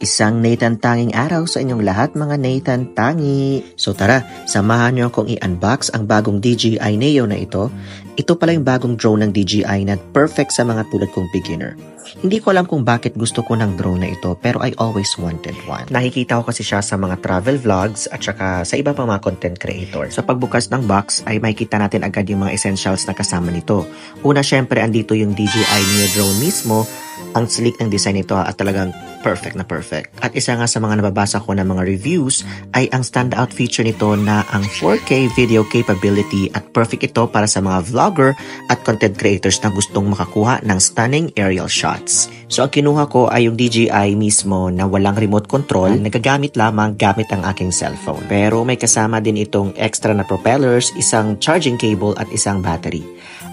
Isang Nathan Tanging araw sa inyong lahat mga Nathan Tangi. So tara, samahan niyo akong i-unbox ang bagong DJI Neo na ito. Ito pala yung bagong drone ng DJI na perfect sa mga tulad kong beginner. Hindi ko alam kung bakit gusto ko ng drone na ito pero I always wanted one. Nakikita ko kasi siya sa mga travel vlogs at saka sa iba pang mga content creator. Sa pagbukas ng box ay makikita natin agad yung mga essentials na kasama nito. Una syempre andito yung DJI Neo drone mismo. Ang sleek ng design nito at talagang perfect na perfect. At isa nga sa mga nababasa ko ng mga reviews ay ang standout feature nito na ang 4K video capability at perfect ito para sa mga vlogger at content creators na gustong makakuha ng stunning aerial shots. So ang kinuha ko ay yung DJI mismo na walang remote control, nagagamit lamang gamit ang aking cellphone. Pero may kasama din itong extra na propellers, isang charging cable at isang battery.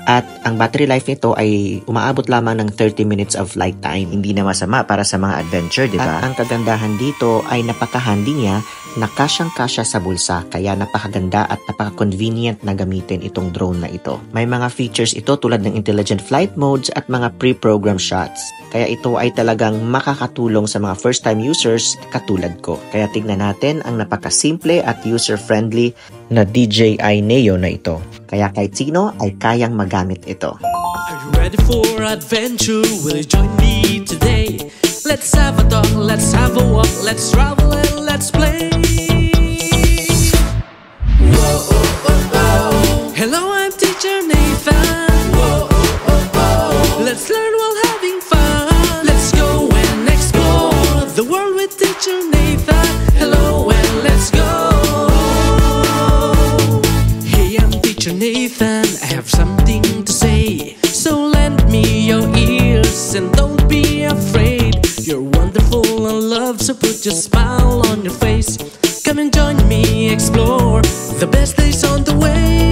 At ang battery life nito ay umaabot lamang ng 30 minutes of flight time. Hindi na masama para sa mga adventure, di ba? At ang kagandahan dito ay napaka-handy niya na kasyang-kasya sa bulsa. Kaya napakaganda at napaka-convenient na gamitin itong drone na ito. May mga features ito tulad ng intelligent flight modes at mga pre-programmed shots. Kaya ito ay talagang makakatulong sa mga first-time users katulad ko. Kaya tignan natin ang napaka-simple at user-friendly na DJI Neo na ito. Kaya kahit sino ay kayang magamit ito. Are you ready for adventure? Will you join me today? Let's have a talk, let's have a walk, let's travel and let's play. Whoa, oh, oh, oh. Hello, I'm teacher Nathan. Whoa, oh, oh, oh. Let's learn while having fun. Let's go and explore the world with teacher Nathan. Hello and let's go. Nathan, I have something to say, so lend me your ears and don't be afraid. You're wonderful and love, so put your smile on your face. Come and join me, explore the best days on the way.